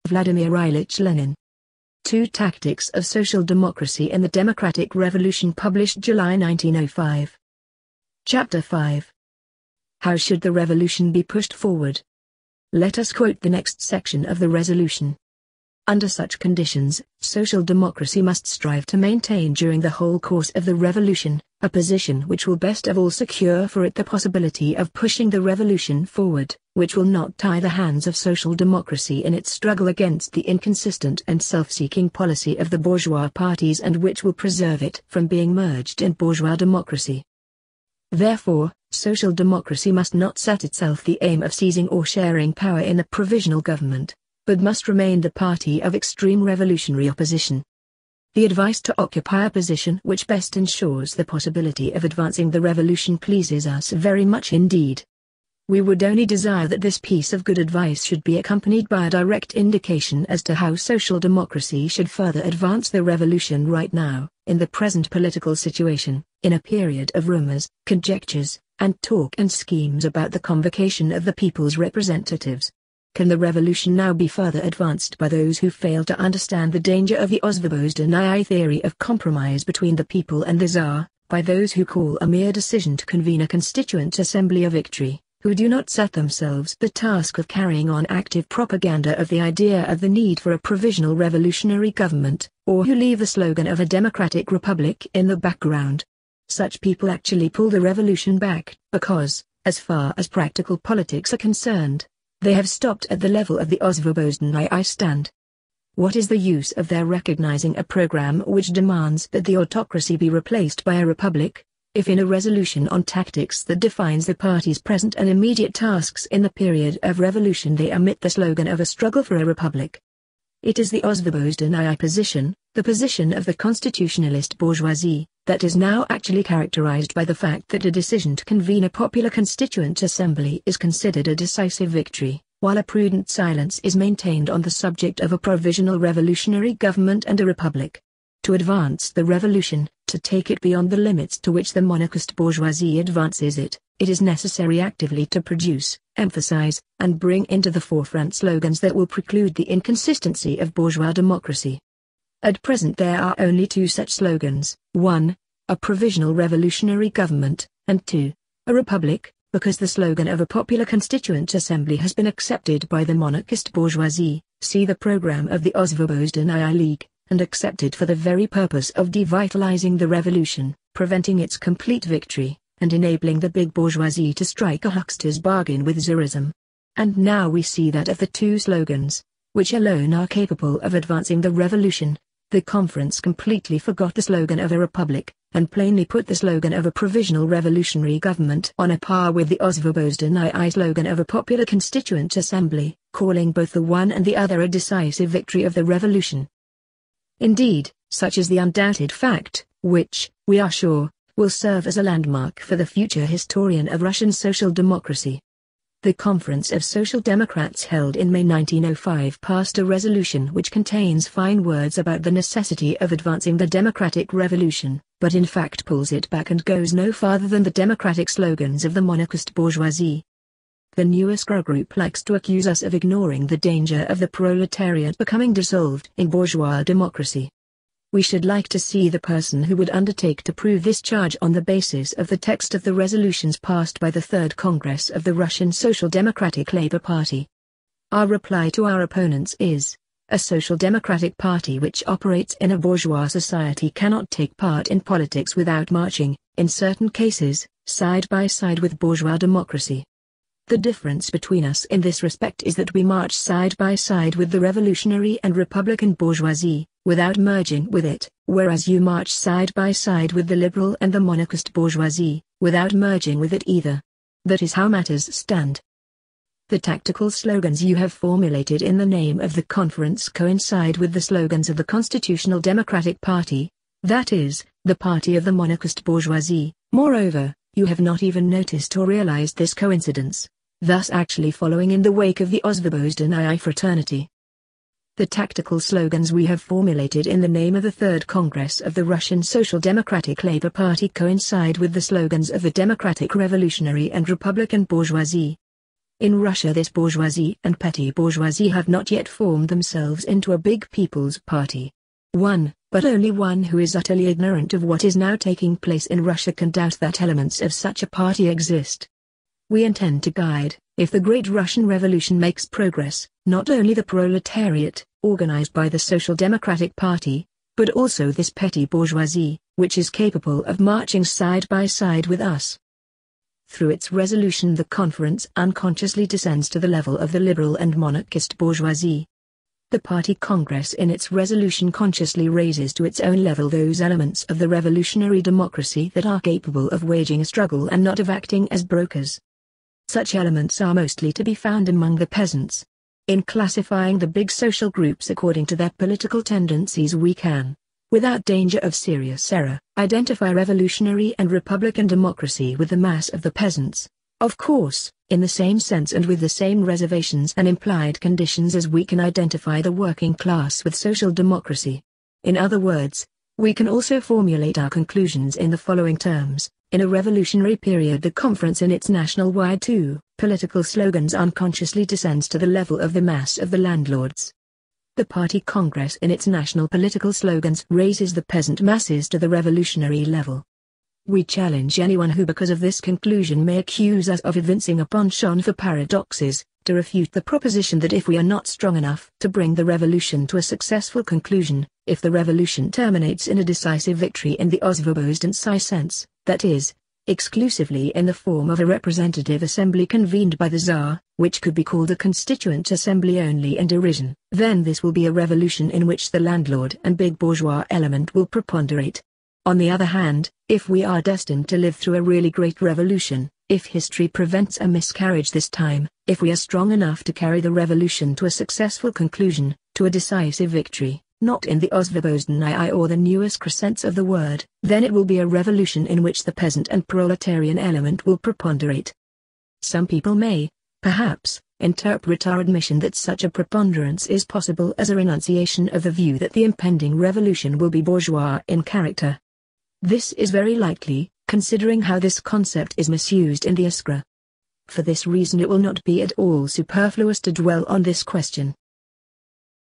Vladimir Ilyich Lenin. Two Tactics of Social Democracy in the Democratic Revolution, published July 1905. Chapter 5. How should the revolution be pushed forward? Let us quote the next section of the resolution. Under such conditions, social democracy must strive to maintain during the whole course of the revolution, a position which will best of all secure for it the possibility of pushing the revolution forward, which will not tie the hands of social democracy in its struggle against the inconsistent and self-seeking policy of the bourgeois parties, and which will preserve it from being merged in bourgeois democracy. Therefore, social democracy must not set itself the aim of seizing or sharing power in a provisional government, but must remain the party of extreme revolutionary opposition. The advice to occupy a position which best ensures the possibility of advancing the revolution pleases us very much indeed. We would only desire that this piece of good advice should be accompanied by a direct indication as to how social democracy should further advance the revolution right now, in the present political situation, in a period of rumors, conjectures, and talk and schemes about the convocation of the people's representatives. Can the revolution now be further advanced by those who fail to understand the danger of the osvobozhenaya theory of compromise between the people and the Tsar, by those who call a mere decision to convene a constituent assembly a victory, who do not set themselves the task of carrying on active propaganda of the idea of the need for a provisional revolutionary government, or who leave the slogan of a democratic republic in the background? Such people actually pull the revolution back, because, as far as practical politics are concerned, they have stopped at the level of the osvobozhenaya stand. What is the use of their recognizing a program which demands that the autocracy be replaced by a republic, if in a resolution on tactics that defines the party's present and immediate tasks in the period of revolution they omit the slogan of a struggle for a republic? It is the osvobozhenaya position, the position of the constitutionalist bourgeoisie, that is now actually characterized by the fact that a decision to convene a popular constituent assembly is considered a decisive victory, while a prudent silence is maintained on the subject of a provisional revolutionary government and a republic. To advance the revolution, to take it beyond the limits to which the monarchist bourgeoisie advances it, it is necessary actively to produce, emphasize, and bring into the forefront slogans that will preclude the inconsistency of bourgeois democracy. At present there are only two such slogans: 1. A provisional revolutionary government, and 2. A republic, because the slogan of a popular constituent assembly has been accepted by the monarchist bourgeoisie, see the program of the Osvobozhenaya League, and accepted for the very purpose of devitalizing the revolution, preventing its complete victory, and enabling the big bourgeoisie to strike a huckster's bargain with Tsarism. And now we see that of the two slogans, which alone are capable of advancing the revolution, the conference completely forgot the slogan of a republic, and plainly put the slogan of a provisional revolutionary government on a par with the osvobozhenaya slogan of a popular constituent assembly, calling both the one and the other a decisive victory of the revolution. Indeed, such is the undoubted fact, which, we are sure, will serve as a landmark for the future historian of Russian social democracy. The Conference of Social Democrats held in May 1905 passed a resolution which contains fine words about the necessity of advancing the democratic revolution, but in fact pulls it back and goes no farther than the democratic slogans of the monarchist bourgeoisie. The newscar group likes to accuse us of ignoring the danger of the proletariat becoming dissolved in bourgeois democracy. We should like to see the person who would undertake to prove this charge on the basis of the text of the resolutions passed by the Third Congress of the Russian Social Democratic Labour Party. Our reply to our opponents is, a social democratic party which operates in a bourgeois society cannot take part in politics without marching, in certain cases, side by side with bourgeois democracy. The difference between us in this respect is that we march side by side with the revolutionary and republican bourgeoisie, without merging with it, whereas you march side by side with the liberal and the monarchist bourgeoisie, without merging with it either. That is how matters stand. The tactical slogans you have formulated in the name of the conference coincide with the slogans of the Constitutional Democratic Party, that is, the party of the monarchist bourgeoisie. Moreover, you have not even noticed or realized this coincidence, thus actually following in the wake of the osvobozhenaya fraternity. The tactical slogans we have formulated in the name of the Third Congress of the Russian Social Democratic Labour Party coincide with the slogans of the democratic revolutionary and republican bourgeoisie. In Russia this bourgeoisie and petty bourgeoisie have not yet formed themselves into a big people's party. One, but only one who is utterly ignorant of what is now taking place in Russia can doubt that elements of such a party exist. We intend to guide, if the great Russian Revolution makes progress, not only the proletariat, organized by the Social Democratic Party, but also this petty bourgeoisie, which is capable of marching side by side with us. Through its resolution the conference unconsciously descends to the level of the liberal and monarchist bourgeoisie. The party congress in its resolution consciously raises to its own level those elements of the revolutionary democracy that are capable of waging a struggle and not of acting as brokers. Such elements are mostly to be found among the peasants. In classifying the big social groups according to their political tendencies we can, without danger of serious error, identify revolutionary and republican democracy with the mass of the peasants, of course, in the same sense and with the same reservations and implied conditions as we can identify the working class with social democracy. In other words, we can also formulate our conclusions in the following terms. In a revolutionary period the conference in its national-wide political slogans unconsciously descends to the level of the mass of the landlords. The party congress in its national political slogans raises the peasant masses to the revolutionary level. We challenge anyone who because of this conclusion may accuse us of evincing a penchant for paradoxes, to refute the proposition that if we are not strong enough to bring the revolution to a successful conclusion, if the revolution terminates in a decisive victory in the Osvobozentsy sense, that is, exclusively in the form of a representative assembly convened by the Tsar, which could be called a constituent assembly only in derision, then this will be a revolution in which the landlord and big bourgeois element will preponderate. On the other hand, if we are destined to live through a really great revolution, if history prevents a miscarriage this time, if we are strong enough to carry the revolution to a successful conclusion, to a decisive victory, not in the Osvobozentsy or the newest sense of the word, then it will be a revolution in which the peasant and proletarian element will preponderate. Some people may, perhaps, interpret our admission that such a preponderance is possible as a renunciation of the view that the impending revolution will be bourgeois in character. This is very likely, considering how this concept is misused in the Iskra. For this reason it will not be at all superfluous to dwell on this question.